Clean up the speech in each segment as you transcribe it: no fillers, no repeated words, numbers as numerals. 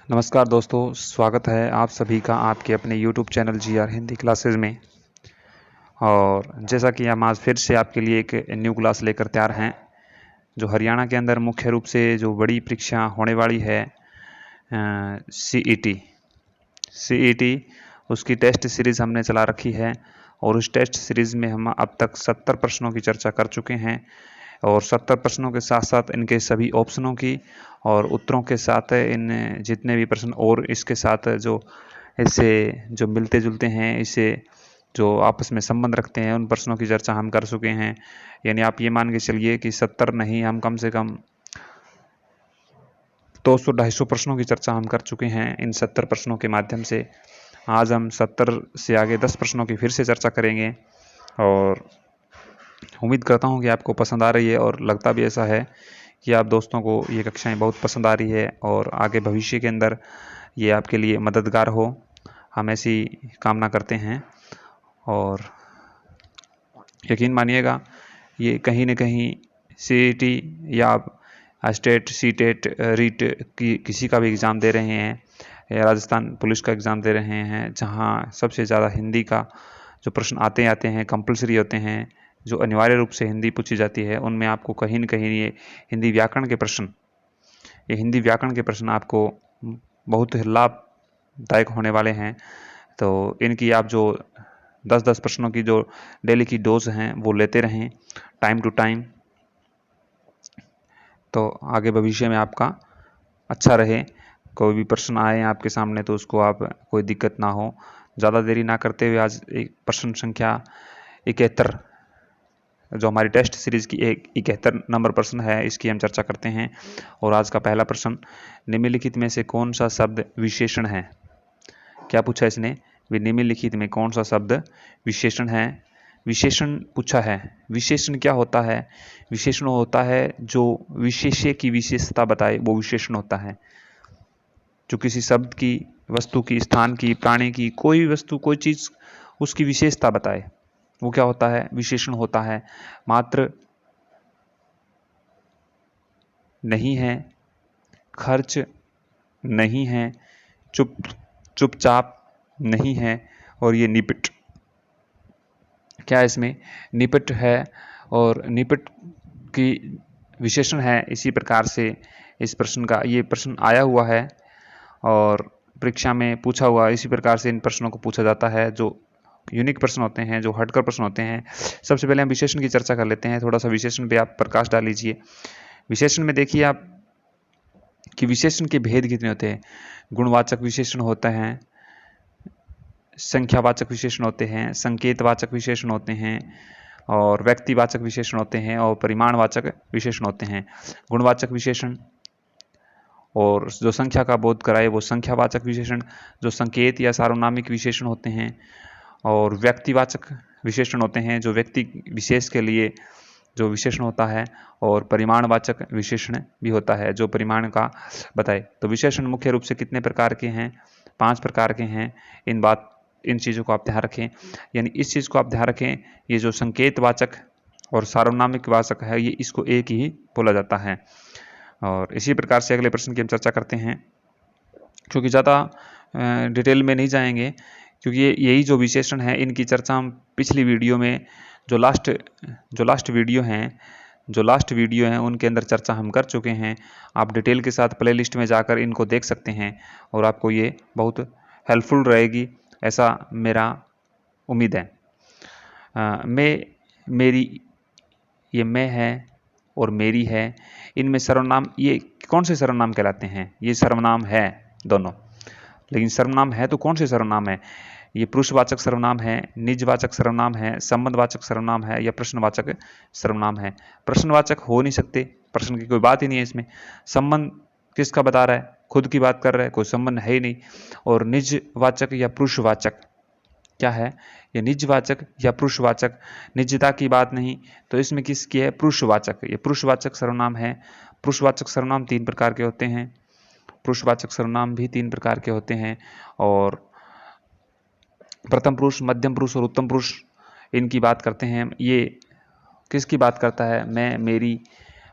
नमस्कार दोस्तों, स्वागत है आप सभी का आपके अपने YouTube channel GR Hindi classes में। और जैसा कि हम आज फिर से आपके लिए एक न्यू क्लास लेकर तैयार हैं, जो हरियाणा के अंदर मुख्य रूप से जो बड़ी परीक्षा होने वाली है CET उसकी टेस्ट सीरीज़ हमने चला रखी है। और उस टेस्ट सीरीज़ में हम अब तक 70 प्रश्नों की चर्चा कर चुके हैं, और 70 प्रश्नों के साथ साथ इनके सभी ऑप्शनों की और उत्तरों के साथ इन जितने भी प्रश्न और इसके साथ जो इससे जो मिलते जुलते हैं, इससे जो आपस में संबंध रखते हैं, उन प्रश्नों की चर्चा हम कर चुके हैं। यानी आप ये मान के चलिए कि 70 नहीं, हम कम से कम 200-250 प्रश्नों की चर्चा हम कर चुके हैं इन 70 प्रश्नों के माध्यम से। आज हम 70 से आगे 10 प्रश्नों की फिर से चर्चा करेंगे, और उम्मीद करता हूँ कि आपको पसंद आ रही है, और लगता भी ऐसा है कि आप दोस्तों को ये कक्षाएं बहुत पसंद आ रही है और आगे भविष्य के अंदर ये आपके लिए मददगार हो, हम ऐसी कामना करते हैं। और यकीन मानिएगा, ये कहीं न कहीं CET या स्टेट, सीटेट, रीट की किसी का भी एग्ज़ाम दे रहे हैं, या राजस्थान पुलिस का एग्ज़ाम दे रहे हैं, जहाँ सबसे ज़्यादा हिंदी का जो प्रश्न आते हैं, कंपलसरी होते हैं, जो अनिवार्य रूप से हिंदी पूछी जाती है, उनमें आपको कहीं न कहीं ये हिंदी व्याकरण के प्रश्न आपको बहुत लाभदायक होने वाले हैं। तो इनकी आप जो 10-10 प्रश्नों की जो डेली की डोज हैं वो लेते रहें टाइम टू टाइम, तो आगे भविष्य में आपका अच्छा रहे। कोई भी प्रश्न आए आपके सामने तो उसको आप कोई दिक्कत ना हो। ज़्यादा देरी ना करते हुए आज एक प्रश्न संख्या 71, जो हमारी टेस्ट सीरीज़ की 71 नंबर प्रश्न है, इसकी हम चर्चा करते हैं। और आज का पहला प्रश्न, निम्नलिखित में से कौन सा शब्द विशेषण है? क्या पूछा इसने? निम्नलिखित में कौन सा शब्द विशेषण है? विशेषण पूछा है। विशेषण क्या होता है? विशेषण होता है जो विशेष्य की विशेषता बताए, वो विशेषण होता है। जो किसी शब्द की, वस्तु की, स्थान की, प्राणी की, कोई भी वस्तु, कोई चीज़, उसकी विशेषता बताए, वो क्या होता है? विशेषण होता है। मात्र नहीं है, खर्च नहीं है, चुपचाप नहीं है, और ये निपट। क्या है इसमें? निपट है, और निपट की विशेषण है। इसी प्रकार से इस प्रश्न का, ये प्रश्न आया हुआ है और परीक्षा में पूछा हुआ, इसी प्रकार से इन प्रश्नों को पूछा जाता है, जो यूनिक प्रश्न होते हैं, जो हटकर प्रश्न होते हैं। सबसे पहले हम विशेषण की चर्चा कर लेते हैं। थोड़ा सा विशेषण पे आप प्रकाश डाल लीजिए। विशेषण में देखिए आप कि विशेषण के भेद कितने होते हैं। गुणवाचक विशेषण होते हैं, संख्यावाचक विशेषण होते हैं, संकेतवाचक विशेषण होते हैं, और व्यक्तिवाचक विशेषण होते हैं, और परिमाणवाचक विशेषण होते हैं। गुणवाचक विशेषण और जो संख्या का बोध कराए वो संख्यावाचक विशेषण, जो संकेत या सार्वनामिक विशेषण होते हैं, और व्यक्तिवाचक विशेषण होते हैं, जो व्यक्ति विशेष के लिए जो विशेषण होता है, और परिमाणवाचक विशेषण भी होता है, जो परिमाण का बताए। तो विशेषण मुख्य रूप से कितने प्रकार के हैं? 5 प्रकार के हैं। इन चीज़ों को आप ध्यान रखें। यानी इस चीज़ को आप ध्यान रखें, ये जो संकेतवाचक और सार्वनामिक वाचक है, ये इसको एक ही बोला जाता है। और इसी प्रकार से अगले प्रश्न की हम चर्चा करते हैं, क्योंकि ज़्यादा डिटेल में नहीं जाएंगे, क्योंकि यही जो विशेषण है, इनकी चर्चा हम पिछली वीडियो में, जो लास्ट वीडियो हैं उनके अंदर चर्चा हम कर चुके हैं। आप डिटेल के साथ प्लेलिस्ट में जाकर इनको देख सकते हैं, और आपको ये बहुत हेल्पफुल रहेगी, ऐसा मेरा उम्मीद है। मेरी, ये मैं है और मेरी है, इनमें सर्वनाम, ये कौन से सर्वनाम कहलाते हैं? ये सर्वनाम है दोनों, लेकिन सर्वनाम है तो कौन से सर्वनाम है? ये पुरुषवाचक सर्वनाम है, निजवाचक सर्वनाम है, संबंधवाचक सर्वनाम है, या प्रश्नवाचक सर्वनाम है? प्रश्नवाचक हो नहीं सकते, प्रश्न की कोई बात ही नहीं है इसमें। संबंध किसका बता रहा है? खुद की बात कर रहा है, कोई संबंध है ही नहीं। और निजवाचक या पुरुषवाचक क्या है? ये निजवाचक या पुरुषवाचक, निजता की बात नहीं, तो इसमें किसकी है? पुरुषवाचक। ये पुरुषवाचक सर्वनाम है। पुरुषवाचक सर्वनाम 3 प्रकार के होते हैं। पुरुषवाचक सर्वनाम भी 3 प्रकार के होते हैं, और प्रथम पुरुष, मध्यम पुरुष और उत्तम पुरुष, इनकी बात करते हैं। ये किसकी बात करता है? मैं, मेरी,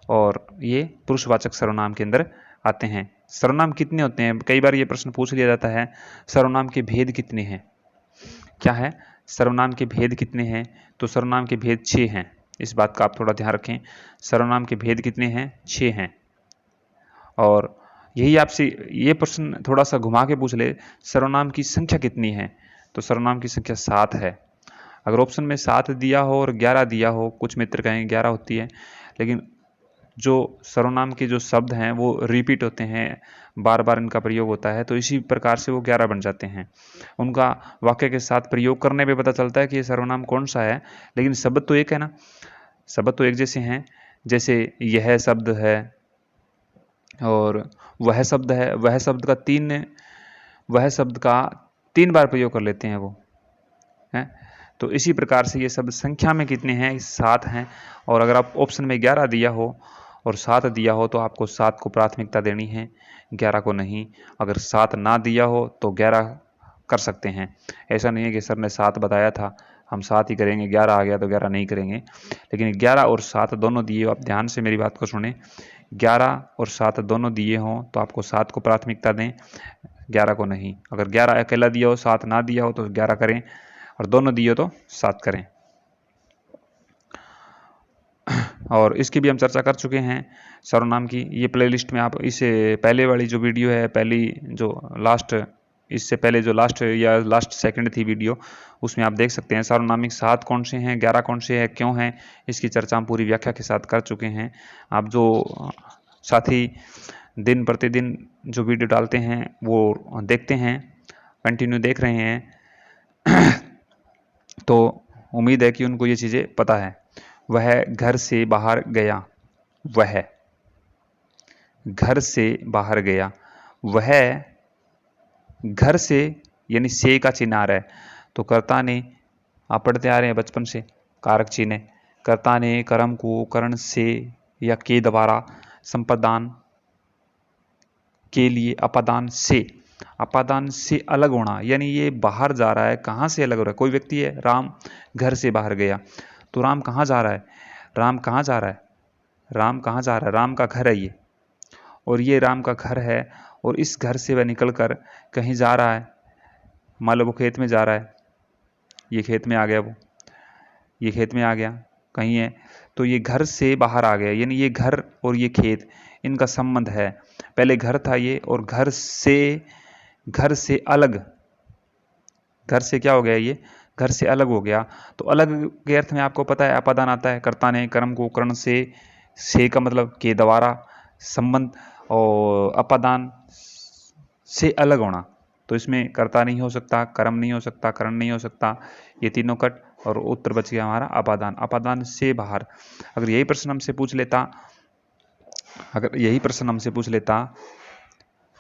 और ये पुरुषवाचक सर्वनाम के अंदर आते हैं। सर्वनाम कितने होते हैं? कई बार ये प्रश्न पूछ लिया जाता है, सर्वनाम के भेद कितने हैं? क्या है? सर्वनाम के भेद कितने हैं? तो सर्वनाम के भेद 6 हैं। इस बात का आप थोड़ा ध्यान रखें। सर्वनाम के भेद कितने हैं? 6 हैं। और यही आपसे ये प्रश्न थोड़ा सा घुमा के पूछ ले, सर्वनाम की संख्या कितनी है? तो सर्वनाम की संख्या 7 है। अगर ऑप्शन में 7 दिया हो और 11 दिया हो, कुछ मित्र कहेंगे 11 होती है, लेकिन जो सर्वनाम के जो शब्द हैं वो रिपीट होते हैं, बार बार इनका प्रयोग होता है, तो इसी प्रकार से वो 11 बन जाते हैं। उनका वाक्य के साथ प्रयोग करने पे पता चलता है कि ये सर्वनाम कौन सा है, लेकिन शब्द तो एक है ना, शब्द तो एक जैसे हैं। जैसे यह शब्द है और वह शब्द है, वह शब्द का 3 बार प्रयोग कर लेते हैं वो है। तो इसी प्रकार से ये शब्द संख्या में कितने हैं? 7 हैं। और अगर आप ऑप्शन में 11 दिया हो और 7 दिया हो तो आपको 7 को प्राथमिकता देनी है, 11 को नहीं। अगर 7 ना दिया हो तो 11 कर सकते हैं। ऐसा नहीं है कि सर ने 7 बताया था हम 7 ही करेंगे, 11 आ गया तो 11 नहीं करेंगे। लेकिन 11 और 7 दोनों दिए हो, आप ध्यान से मेरी बात को सुने, 11 और 7 दोनों दिए हों तो आपको 7 को प्राथमिकता दें, 11 को नहीं। अगर 11 अकेला दिया हो, 7 ना दिया हो तो 11 करें, और दोनों दिए हो तो 7 करें। और इसकी भी हम चर्चा कर चुके हैं सर्वनाम की। ये प्लेलिस्ट में आप इसे पहले वाली जो वीडियो है, पहली जो लास्ट, इससे पहले जो लास्ट या लास्ट सेकंड थी वीडियो, उसमें आप देख सकते हैं सर्वनामिक 7 कौन से हैं, 11 कौन से हैं, क्यों हैं, इसकी चर्चा हम पूरी व्याख्या के साथ कर चुके हैं। आप जो साथी दिन प्रतिदिन जो वीडियो डालते हैं वो देखते हैं, कंटिन्यू देख रहे हैं तो उम्मीद है कि उनको ये चीज़ें पता है। वह घर से बाहर गया, वह घर से बाहर गया, वह घर से यानी से का चिन्ह आ रहा है, तो कर्ता ने, आप पढ़ते आ रहे हैं बचपन से, कारक चिन्ह है। कर्ता ने कर्म को करण से या के द्वारा संपादन के लिए अपादान से अलग होना, यानी ये बाहर जा रहा है। कहाँ से अलग हो रहा है? कोई व्यक्ति है, राम घर से बाहर गया, तो राम कहाँ जा रहा है? राम कहाँ जा रहा है? राम कहाँ जा रहा है? राम का घर है ये, और ये राम का घर है, और इस घर से वह निकल कर कहीं जा रहा है। मान लो वो खेत में जा रहा है, ये खेत में आ गया, वो ये खेत में आ गया कहीं है, तो ये घर से बाहर आ गया, यानी ये घर और ये खेत, इनका संबंध है। पहले घर था ये, और घर से अलग, घर से क्या हो गया? ये घर से अलग हो गया। तो अलग के अर्थ में आपको पता है अपादान आता है। कर्ता ने कर्म को करण से का मतलब के द्वारा संबंध, और अपादान से अलग होना, तो इसमें कर्ता नहीं हो सकता, कर्म नहीं हो सकता, करण नहीं हो सकता, ये तीनों कट, और उत्तर बच गया हमारा अपादान। अपादान से बाहर। अगर यही प्रश्न हमसे पूछ लेता,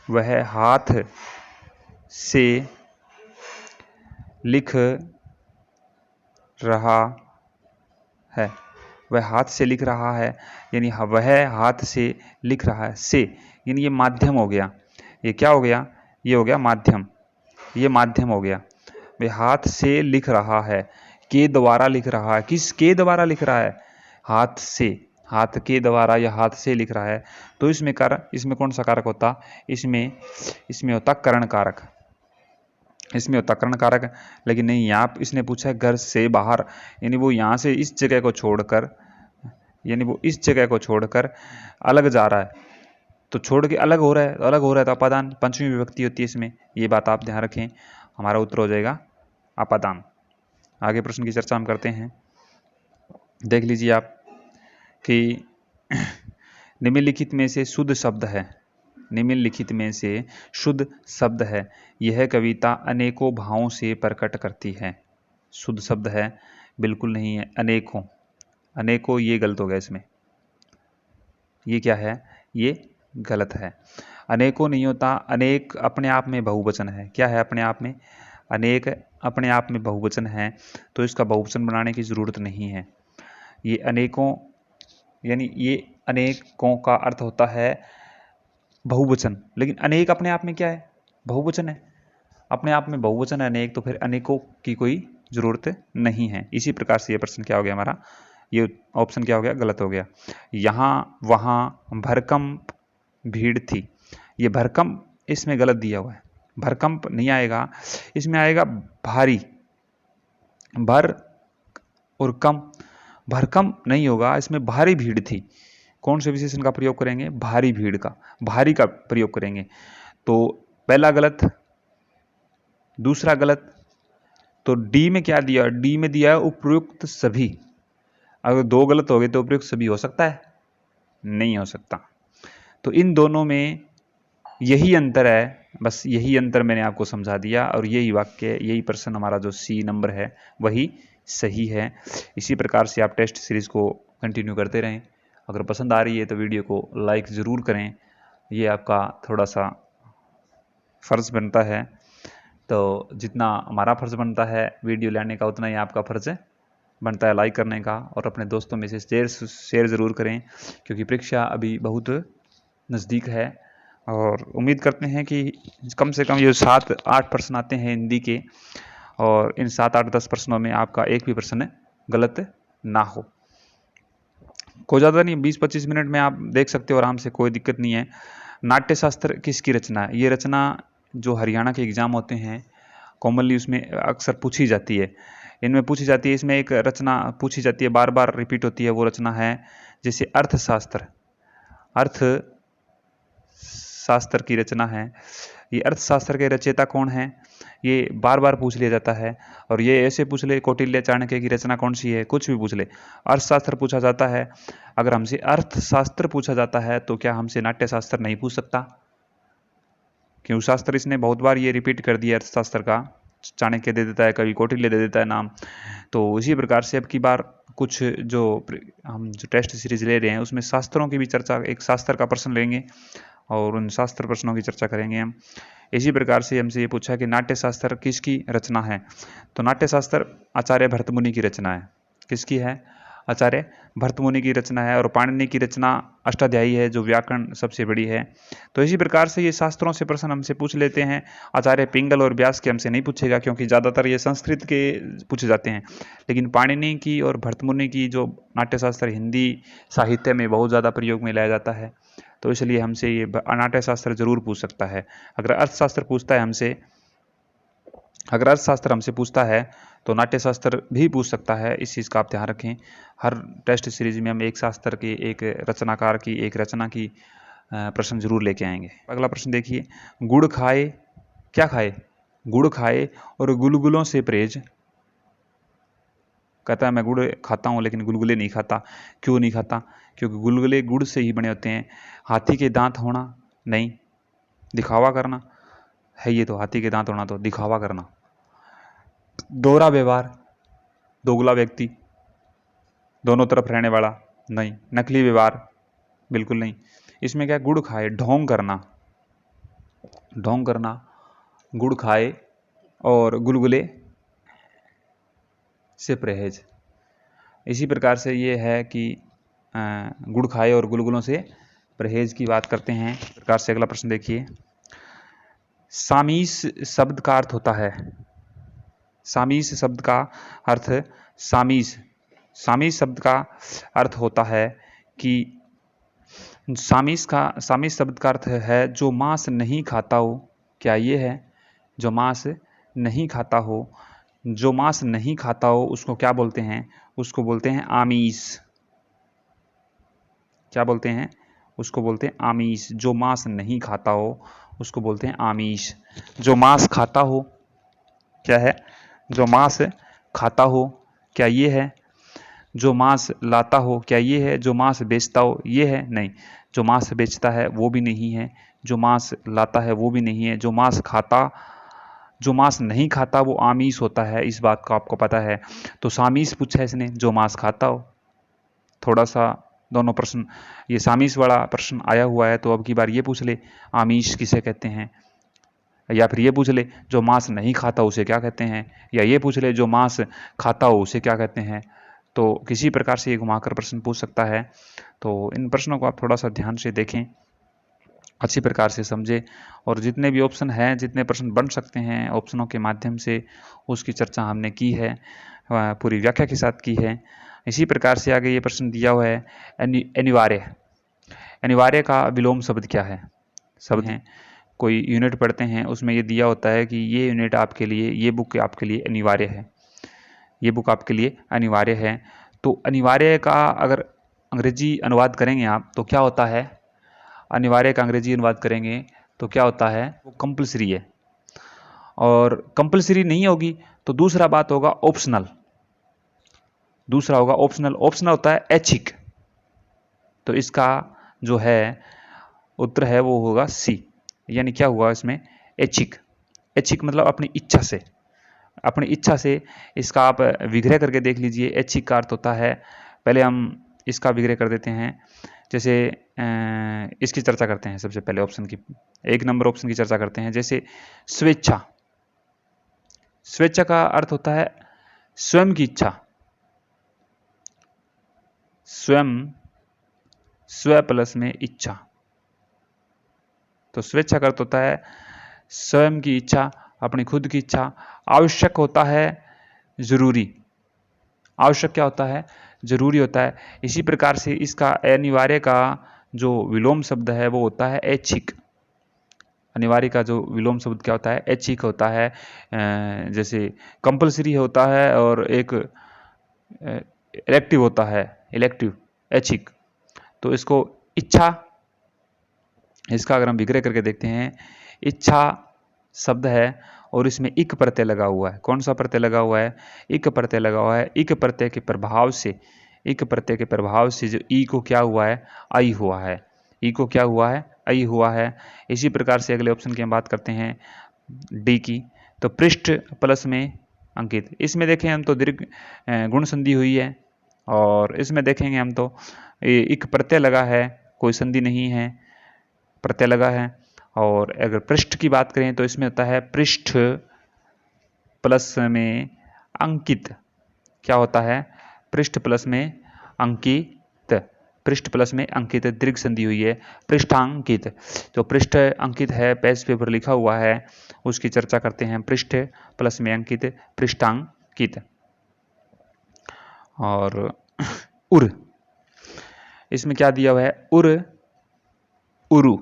वह हाथ से लिख रहा है, वह हाथ से लिख रहा है, यानी वह हाथ से लिख रहा है, से यानी ये माध्यम हो गया। ये क्या हो गया? ये हो गया माध्यम, ये माध्यम हो गया। वह हाथ से लिख रहा है, के द्वारा लिख रहा है। किस के द्वारा लिख रहा है? हाथ से, हाथ के द्वारा या हाथ से लिख रहा है। तो इसमें कौन सा कारक होता? इसमें होता करण कारक, इसमें होता करण कारक। लेकिन नहीं, यहाँ इसने पूछा है घर से बाहर, यानी वो यहाँ से इस जगह को छोड़कर, यानी वो इस जगह को छोड़कर अलग जा रहा है, तो छोड़ के अलग हो रहा है, अलग हो रहा है तो अपादान पंचमी विभक्ति होती है इसमें, ये बात आप ध्यान रखें। हमारा उत्तर हो जाएगा अपादान। आगे प्रश्न की चर्चा हम करते हैं। देख लीजिए आप कि निम्नलिखित में से शुद्ध शब्द है, निम्नलिखित में से शुद्ध शब्द है, यह कविता अनेकों भावों से प्रकट करती है। शुद्ध शब्द है? बिल्कुल नहीं है, अनेकों। अनेकों ये गलत हो गया, इसमें ये क्या है? ये गलत है। अनेकों नहीं होता, अनेक अपने आप में बहुवचन है। क्या है अपने आप में? अनेक अपने आप में बहुवचन है, तो इसका बहुवचन बनाने की जरूरत नहीं है। ये अनेकों, यानी ये अनेकों का अर्थ होता है बहुवचन, लेकिन अनेक अपने आप में क्या है? बहुवचन है, अपने आप में बहुवचन है अनेक, तो फिर अनेकों की कोई जरूरत नहीं है। इसी प्रकार से ये प्रश्न क्या हो गया हमारा? ये ऑप्शन क्या हो गया? गलत हो गया। यहाँ वहाँ भरकम भीड़ थी, ये भरकम इसमें गलत दिया हुआ है, भरकंप नहीं आएगा, इसमें आएगा भारी। भर और कम, भरकम नहीं होगा, इसमें भारी भीड़ थी। कौन से विशेषण का प्रयोग करेंगे? भारी भीड़ का, भारी का प्रयोग करेंगे। तो पहला गलत, दूसरा गलत। तो डी में क्या दिया? डी में दिया है उपयुक्त सभी। अगर दो गलत हो गए तो उपयुक्त सभी हो सकता है? नहीं हो सकता। तो इन दोनों में यही अंतर है, बस यही अंतर मैंने आपको समझा दिया, और यही वाक्य, यही प्रश्न हमारा जो सी नंबर है वही सही है। इसी प्रकार से आप टेस्ट सीरीज को कंटिन्यू करते रहें। अगर पसंद आ रही है तो वीडियो को लाइक ज़रूर करें, ये आपका थोड़ा सा फ़र्ज़ बनता है। तो जितना हमारा फ़र्ज़ बनता है वीडियो लेने का, उतना ही आपका फ़र्ज़ बनता है लाइक करने का, और अपने दोस्तों में से शेयर ज़रूर करें, क्योंकि परीक्षा अभी बहुत नज़दीक है। और उम्मीद करते हैं कि कम से कम ये 7-8 प्रश्न आते हैं हिंदी के, और इन 7-8-10 प्रश्नों में आपका एक भी प्रश्न गलत ना हो। कोई ज़्यादा नहीं, 20-25 मिनट में आप देख सकते हो आराम से, कोई दिक्कत नहीं है। नाट्यशास्त्र किसकी रचना है? ये रचना जो हरियाणा के एग्ज़ाम होते हैं कॉमनली उसमें अक्सर पूछी जाती है, इनमें पूछी जाती है। इसमें एक रचना पूछी जाती है, बार बार रिपीट होती है, वो रचना है जैसे अर्थशास्त्र। अर्थशास्त्र की रचना है। ये अर्थशास्त्र के रचयिता कौन है? ये बार बार पूछ लिया जाता है। और ये ऐसे पूछ ले, कौटिल्य चाणक्य की रचना कौन सी है, कुछ भी पूछ ले, अर्थशास्त्र पूछा जाता है। अगर हमसे अर्थशास्त्र पूछा जाता है तो क्या हमसे नाट्यशास्त्र नहीं पूछ सकता? क्यों? शास्त्र इसने बहुत बार ये रिपीट कर दिया अर्थशास्त्र का, चाणक्य दे देता है, कभी कौटिल्य दे देता है नाम। तो इसी प्रकार से अब की बार कुछ हम जो टेस्ट सीरीज ले रहे हैं उसमें शास्त्रों की भी चर्चा, एक शास्त्र का प्रश्न लेंगे और उन शास्त्र प्रश्नों की चर्चा करेंगे हम। इसी प्रकार से हमसे ये पूछा कि नाट्यशास्त्र किसकी रचना है? तो नाट्यशास्त्र आचार्य भरतमुनि की रचना है। किसकी है? आचार्य भरतमुनि की रचना है। और पाणिनि की रचना अष्टाध्यायी है, जो व्याकरण सबसे बड़ी है। तो इसी प्रकार से ये शास्त्रों से प्रश्न हमसे पूछ लेते हैं। आचार्य पिंगल और व्यास के हमसे नहीं पूछेगा, क्योंकि ज़्यादातर ये संस्कृत के पूछे जाते हैं। लेकिन पाणिनि की और भरतमुनि की जो नाट्यशास्त्र हिंदी साहित्य में बहुत ज़्यादा प्रयोग में लाया जाता है, तो इसलिए हमसे ये नाट्यशास्त्र जरूर पूछ सकता है। अगर अर्थशास्त्र पूछता है हमसे, अगर अर्थशास्त्र हमसे पूछता है तो नाट्यशास्त्र भी पूछ सकता है। इस चीज़ का आप ध्यान रखें। हर टेस्ट सीरीज में हम एक शास्त्र की, एक रचनाकार की, एक रचना की प्रश्न जरूर लेके आएंगे। अगला प्रश्न देखिए, गुड़ खाए, क्या खाए? गुड़ खाए और गुलगुलों से परहेज। कहता है मैं गुड़ खाता हूँ लेकिन गुलगुले नहीं खाता। क्यों नहीं खाता? क्योंकि गुलगुले गुड़ से ही बने होते हैं। हाथी के दांत होना नहीं, दिखावा करना है ये तो। हाथी के दांत होना तो दिखावा करना। दोहरा व्यवहार, दोगला व्यक्ति, दोनों तरफ रहने वाला नहीं। नकली व्यवहार बिल्कुल नहीं। इसमें क्या? गुड़ खाए, ढोंग करना, ढोंग करना, गुड़ खाए और गुलगुले से परहेज। इसी प्रकार से ये है कि गुड़ खाए और गुलगुलों से परहेज की बात करते हैं। इस प्रकार से अगला प्रश्न देखिए, सामीस शब्द का अर्थ होता है। सामीस शब्द का अर्थ, सामीस, सामीस शब्द का अर्थ होता है कि सामीस शब्द का अर्थ है जो मांस नहीं खाता हो। क्या ये है? जो मांस नहीं खाता हो, जो मांस नहीं खाता हो उसको क्या बोलते हैं? उसको बोलते हैं आमीस। क्या बोलते हैं? उसको बोलते हैं आमीस। जो मांस नहीं खाता हो उसको बोलते हैं आमीस। जो मांस खाता हो, क्या है? जो मांस खाता हो, क्या ये है? जो मांस लाता हो, क्या ये है? जो मांस बेचता हो, ये है? नहीं। जो मांस बेचता है वो भी नहीं है, जो मांस लाता है वो भी नहीं है। जो मांस खाता, जो मांस नहीं खाता वो आमीस होता है। इस बात का आपको पता है। तो सामीस पूछा है इसने, जो मांस खाता हो। थोड़ा सा दोनों प्रश्न, ये सामीस वाला प्रश्न आया हुआ है, तो अब की बार ये पूछ ले आमीस किसे कहते हैं, या फिर ये पूछ ले जो मांस नहीं खाता उसे क्या कहते हैं, या ये पूछ ले जो मांस खाता हो उसे क्या कहते हैं। तो किसी प्रकार से ये घुमाकर प्रश्न पूछ सकता है। तो इन प्रश्नों को आप थोड़ा सा ध्यान से देखें, अच्छी प्रकार से समझें, और जितने भी ऑप्शन हैं, जितने प्रश्न बन सकते हैं ऑप्शनों के माध्यम से, उसकी चर्चा हमने की है, पूरी व्याख्या के साथ की है। इसी प्रकार से आगे ये प्रश्न दिया हुआ है, अनिवार्य। अनिवार्य का विलोम शब्द क्या है? शब्द हैं, कोई यूनिट पढ़ते हैं उसमें ये दिया होता है कि ये यूनिट आपके लिए, ये बुक आपके लिए अनिवार्य है, ये बुक आपके लिए अनिवार्य है। तो अनिवार्य का अगर अंग्रेजी अनुवाद करेंगे आप तो क्या होता है, अनिवार्य का अंग्रेजी अनुवाद करेंगे तो क्या होता है, वो कंपल्सरी है। और कंपल्सरी नहीं होगी तो दूसरा बात होगा ऑप्शनल, दूसरा होगा ऑप्शनल। ऑप्शनल होता है ऐच्छिक। तो इसका जो है उत्तर है वो होगा सी, यानी क्या हुआ इसमें, ऐच्छिक। ऐच्छिक मतलब अपनी इच्छा से, अपनी इच्छा से। इसका आप विग्रह करके देख लीजिए। ऐच्छिक का अर्थ होता है, पहले हम इसका विग्रह कर देते हैं। जैसे इसकी चर्चा करते हैं, सबसे पहले ऑप्शन की, 1 नंबर ऑप्शन की चर्चा करते हैं। जैसे स्वेच्छा, स्वेच्छा का अर्थ होता है स्वयं की इच्छा, स्वयं, स्व प्लस में इच्छा। तो स्वेच्छा का अर्थ होता है स्वयं की इच्छा, अपनी खुद की इच्छा। आवश्यक होता है जरूरी, आवश्यक क्या होता है, जरूरी होता है। इसी प्रकार से इसका अनिवार्य का जो विलोम शब्द है वो होता है ऐच्छिक। अनिवार्य का जो विलोम शब्द क्या होता है, ऐच्छिक होता है। जैसे कंपल्सरी होता है और एक इलेक्टिव होता है, इलेक्टिव, ऐच्छिक। तो इसको इच्छा, इसका अगर हम विग्रह करके देखते हैं, इच्छा शब्द है और इसमें इक प्रत्यय लगा हुआ है। कौन सा प्रत्यय लगा हुआ है, इक प्रत्यय लगा हुआ है। इक प्रत्यय के प्रभाव से, इक प्रत्यय के प्रभाव से जो ई को क्या हुआ है, आई हुआ है। ई को क्या हुआ है, आई हुआ है। इसी प्रकार से अगले ऑप्शन की हम बात करते हैं, डी की। तो पृष्ठ प्लस में अंकित, इसमें देखें हम तो दीर्घ गुण संधि हुई है, और इसमें देखेंगे हम तो इक प्रत्यय लगा है, कोई संधि नहीं है, प्रत्यय लगा है। और अगर पृष्ठ की बात करें तो इसमें होता है पृष्ठ प्लस में अंकित। क्या होता है, पृष्ठ प्लस में अंकित, पृष्ठ प्लस में अंकित, दीर्घ संधि हुई है, पृष्ठांकित। तो पृष्ठ अंकित है, पेज पेपर लिखा हुआ है, उसकी चर्चा करते हैं। पृष्ठ प्लस में अंकित, पृष्ठांकित। और उर, इसमें क्या दिया हुआ है, उर, उरु।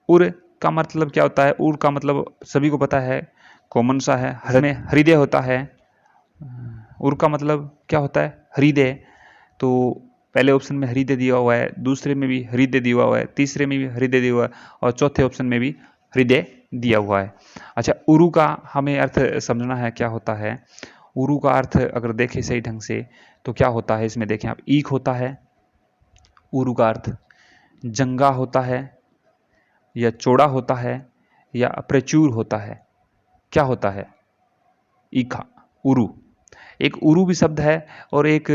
उर का मतलब क्या होता है, उर का मतलब सभी को पता है, कॉमन सा है, में हृदय होता है। उर का मतलब क्या होता है, हृदय। तो पहले ऑप्शन में हृदय दिया हुआ है, दूसरे में भी हृदय दिया हुआ है, तीसरे में भी हृदय दिया हुआ है, और चौथे ऑप्शन में भी हृदय दिया हुआ है। अच्छा, उरु का हमें अर्थ समझना है, क्या होता है उरु का अर्थ, अगर देखें सही ढंग से तो क्या होता है, इसमें देखें आप, ईक होता है। उरु का अर्थ जंगा होता है, या चौड़ा होता है, या प्रचुर होता है। क्या होता है, ईखा, उरु। एक उरु भी शब्द है, और एक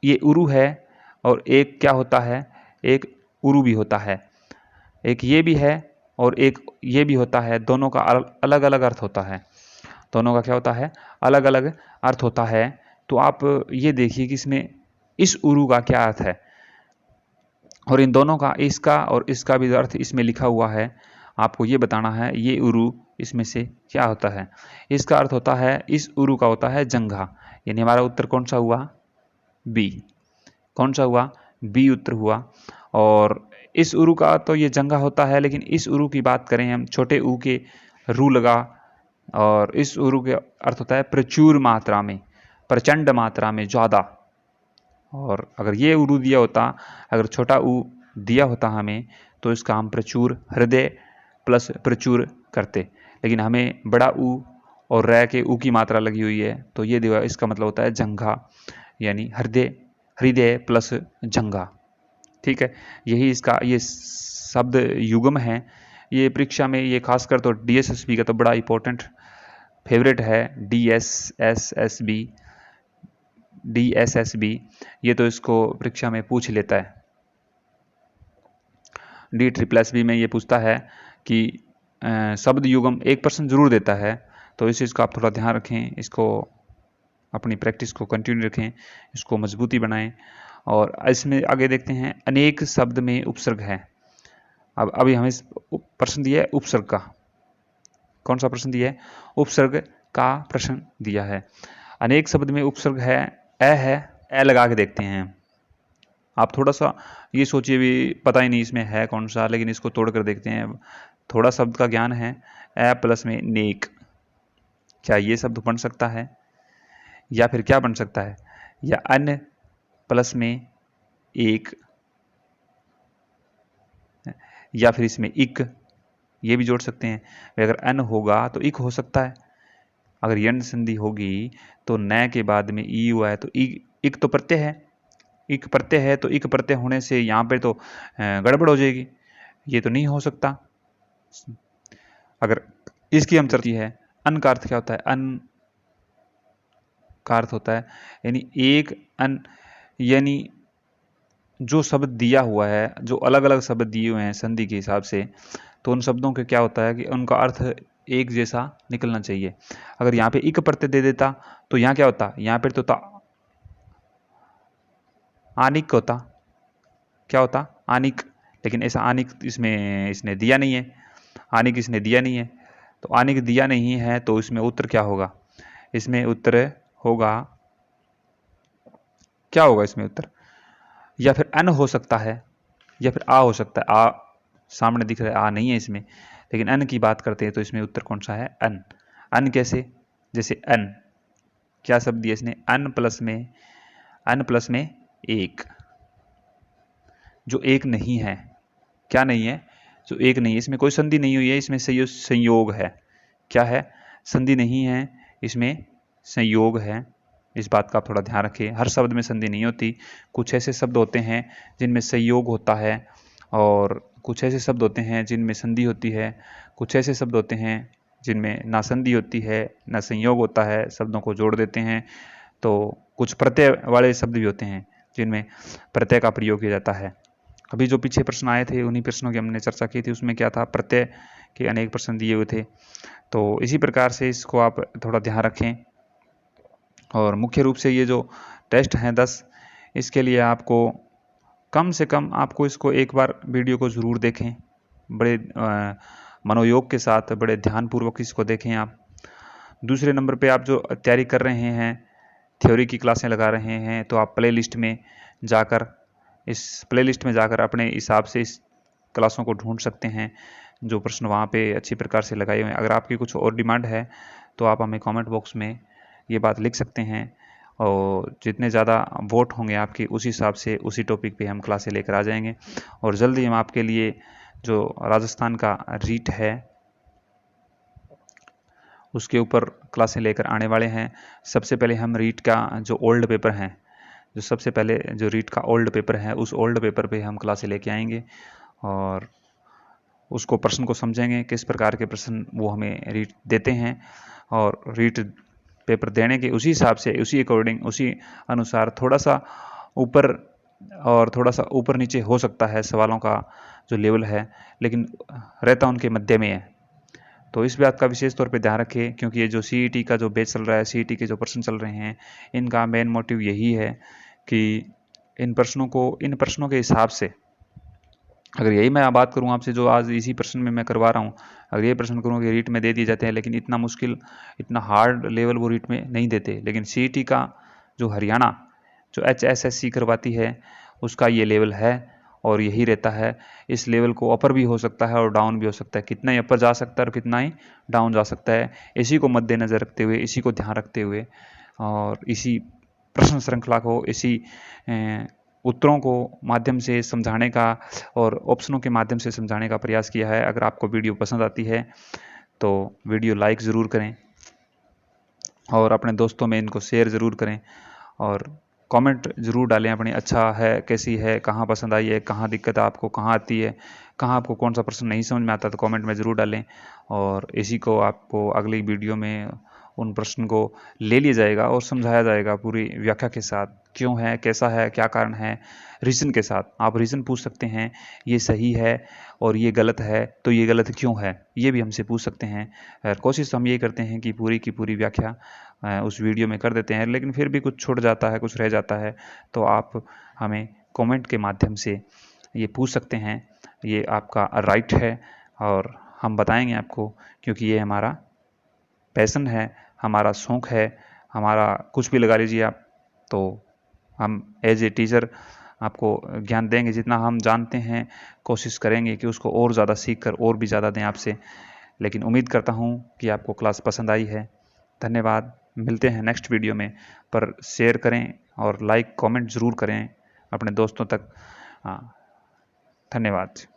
ये उरु है, और एक क्या होता है, एक उरु भी होता है। एक ये भी है और एक ये भी होता है, दोनों का अलग अलग अर्थ होता है। दोनों का क्या होता है, अलग अलग अर्थ होता है। तो आप ये देखिए कि इसमें इस उरु का क्या अर्थ है, और इन दोनों का, इसका और इसका भी अर्थ इसमें लिखा हुआ है। आपको ये बताना है ये उरु इसमें से क्या होता है। इसका अर्थ होता है, इस उरु का होता है जंघा, यानी हमारा उत्तर कौन सा हुआ, बी। कौन सा हुआ, बी उत्तर हुआ। और इस उरु का तो ये जंघा होता है, लेकिन इस उरु की बात करें हम, छोटे ऊ के रू लगा, और इस उरु के अर्थ होता है प्रचुर मात्रा में, प्रचंड मात्रा में, ज़्यादा। और अगर ये उरु दिया होता, अगर छोटा ऊ दिया होता हमें, तो इसका हम प्रचुर, हृदय प्लस प्रचुर करते, लेकिन हमें बड़ा ऊ और रै के ऊ की मात्रा लगी हुई है, तो ये दिया, इसका मतलब होता है जंघा, यानी हृदय, हृदय प्लस जंघा। ठीक है, यही इसका ये शब्द युग्म है। ये परीक्षा में, ये खासकर तो DSSB का तो बड़ा इंपॉर्टेंट फेवरेट है, DSSB, ये तो इसको परीक्षा में पूछ लेता है। DSSB में ये पूछता है कि शब्द युग्म 1% जरूर देता है, तो इस चीज़ का आप थोड़ा ध्यान रखें, इसको अपनी प्रैक्टिस को कंटिन्यू रखें, इसको मजबूती बनाएं। और इसमें आगे देखते हैं, अनेक शब्द में उपसर्ग है। अब अभी हमें प्रश्न दिया है उपसर्ग का, कौन सा प्रश्न दिया है, उपसर्ग का प्रश्न दिया है। अनेक शब्द में उपसर्ग है, है, ए लगा के देखते हैं। आप थोड़ा सा ये सोचिए भी, पता ही नहीं इसमें है कौन सा, लेकिन इसको तोड़ कर देखते हैं। थोड़ा शब्द का ज्ञान है। ए प्लस में नेक, क्या ये शब्द बन सकता है? या फिर क्या बन सकता है? या अन प्लस में एक, या फिर इसमें इक, ये भी जोड़ सकते हैं। अगर अन होगा तो इक हो सकता है। अगर यण संधि होगी तो न के बाद में ई हुआ है तो इक तो प्रत्यय है, इक प्रत्यय है, तो इक प्रत्यय होने से यहाँ पे तो गड़बड़ हो जाएगी, ये तो नहीं हो सकता। अगर इसकी हम चर्चा है, अन का अर्थ क्या होता है? अन का अर्थ होता है यानी एक अन, यानी जो शब्द दिया हुआ है, जो अलग अलग शब्द दिए हुए हैं संधि के हिसाब से, तो उन शब्दों के क्या होता है कि उनका अर्थ एक जैसा निकलना चाहिए। अगर यहाँ पे इक प्रत्यय दे देता तो यहाँ क्या होता? यहाँ पे तो आनिक होता। क्या होता? आनिक। लेकिन ऐसा आनिक इसमें इसने दिया नहीं है, आनिक इसने दिया नहीं है। तो आनिक दिया नहीं है तो इसमें उत्तर क्या होगा? इसमें उत्तर होगा, क्या होगा इसमें उत्तर? या फिर अन हो सकता है, या फिर आ हो सकता है। आ सामने दिख रहा है, आ नहीं है इसमें, लेकिन अन की बात करते हैं तो इसमें उत्तर कौन सा है? अन। अन कैसे? जैसे अन, क्या शब्द दिया इसने? अन प्लस में एक, जो एक नहीं है। क्या नहीं है? जो एक नहीं है। इसमें कोई संधि नहीं हुई है, इसमें संयोग है। क्या है? संधि नहीं है, इसमें संयोग है। इस बात का आप थोड़ा ध्यान रखिए। हर शब्द में संधि नहीं होती, कुछ ऐसे शब्द होते हैं जिनमें संयोग होता है, और कुछ ऐसे शब्द होते हैं जिनमें संधि होती है, कुछ ऐसे शब्द होते हैं जिनमें ना संधि होती है ना संयोग होता है, शब्दों को जोड़ देते हैं। तो कुछ प्रत्यय वाले शब्द भी होते हैं जिनमें प्रत्यय का प्रयोग किया जाता है। अभी जो पीछे प्रश्न आए थे उन्हीं प्रश्नों की हमने चर्चा की थी, उसमें क्या था? प्रत्यय के अनेक प्रश्न दिए हुए थे। तो इसी प्रकार से इसको आप थोड़ा ध्यान रखें। और मुख्य रूप से ये जो टेस्ट हैं 10, इसके लिए आपको कम से कम आपको इसको एक बार वीडियो को ज़रूर देखें, बड़े मनोयोग के साथ, बड़े ध्यानपूर्वक इसको देखें आप। दूसरे नंबर पे आप जो तैयारी कर रहे हैं, थ्योरी की क्लासें लगा रहे हैं, तो आप प्लेलिस्ट में जाकर, इस प्लेलिस्ट में जाकर अपने हिसाब से इस क्लासों को ढूंढ सकते हैं, जो प्रश्न वहाँ पे अच्छी प्रकार से लगाए हुए हैं। अगर आपकी कुछ और डिमांड है तो आप हमें कमेंट बॉक्स में ये बात लिख सकते हैं, और जितने ज़्यादा वोट होंगे आपके, उस हिसाब से उसी टॉपिक पे हम क्लासें लेकर आ जाएंगे। और जल्दी हम आपके लिए जो राजस्थान का रीट है उसके ऊपर क्लासें लेकर आने वाले हैं। सबसे पहले हम रीट का जो ओल्ड पेपर हैं, जो सबसे पहले जो रीट का ओल्ड पेपर है, उस ओल्ड पेपर पे हम क्लासें लेके आएंगे और उसको प्रश्न को समझेंगे, किस प्रकार के प्रश्न वो हमें रीट देते हैं, और रीट पेपर देने के उसी हिसाब से, उसी अकॉर्डिंग, उसी अनुसार थोड़ा सा ऊपर और थोड़ा सा ऊपर नीचे हो सकता है सवालों का जो लेवल है, लेकिन रहता उनके मध्य में है। तो इस बात का विशेष तौर पे ध्यान रखें, क्योंकि ये जो सीईटी का जो बैच चल रहा है, सीईटी के जो प्रश्न चल रहे हैं, इनका मेन मोटिव यही है कि इन प्रश्नों के हिसाब से, अगर यही मैं बात करूं आपसे, जो आज इसी प्रश्न में मैं करवा रहा हूं, अगर ये प्रश्न करूं कि रीट में दे दिए जाते हैं, लेकिन इतना मुश्किल, इतना हार्ड लेवल वो रीट में नहीं देते। लेकिन सीईटी का जो हरियाणा जो HSSC करवाती है, उसका ये लेवल है और यही रहता है। इस लेवल को अपर भी हो सकता है और डाउन भी हो सकता है, कितना ही अपर जा सकता है और कितना ही डाउन जा सकता है। इसी को मद्देनज़र रखते हुए, इसी को ध्यान रखते हुए, और इसी प्रश्न श्रृंखला को, इसी उत्तरों को माध्यम से समझाने का और ऑप्शनों के माध्यम से समझाने का प्रयास किया है। अगर आपको वीडियो पसंद आती है तो वीडियो लाइक ज़रूर करें और अपने दोस्तों में इनको शेयर ज़रूर करें, और कमेंट ज़रूर डालें अपनी, अच्छा है, कैसी है, कहाँ पसंद आई है, कहाँ दिक्कत है आपको, कहाँ आती है, कहाँ आपको कौन सा प्रश्न नहीं समझ में आता, तो कमेंट में ज़रूर डालें। और इसी को आपको अगली वीडियो में उन प्रश्न को ले लिया जाएगा और समझाया जाएगा पूरी व्याख्या के साथ, क्यों है, कैसा है, क्या कारण है, रीज़न के साथ। आप रीज़न पूछ सकते हैं, ये सही है और ये गलत है, तो ये गलत क्यों है, ये भी हमसे पूछ सकते हैं। कोशिश हम ये करते हैं कि पूरी की पूरी व्याख्या उस वीडियो में कर देते हैं, लेकिन फिर भी कुछ छूट जाता है, कुछ रह जाता है, तो आप हमें कमेंट के माध्यम से ये पूछ सकते हैं। ये आपका राइट है और हम बताएंगे आपको, क्योंकि ये हमारा पैशन है, हमारा शौक़ है, हमारा कुछ भी लगा लीजिए आप। तो हम एज ए टीचर आपको ज्ञान देंगे। जितना हम जानते हैं कोशिश करेंगे कि उसको और ज़्यादा सीख कर और भी ज़्यादा दें आपसे। लेकिन उम्मीद करता हूँ कि आपको क्लास पसंद आई है। धन्यवाद। मिलते हैं नेक्स्ट वीडियो में। पर शेयर करें और लाइक कमेंट ज़रूर करें अपने दोस्तों तक। धन्यवाद।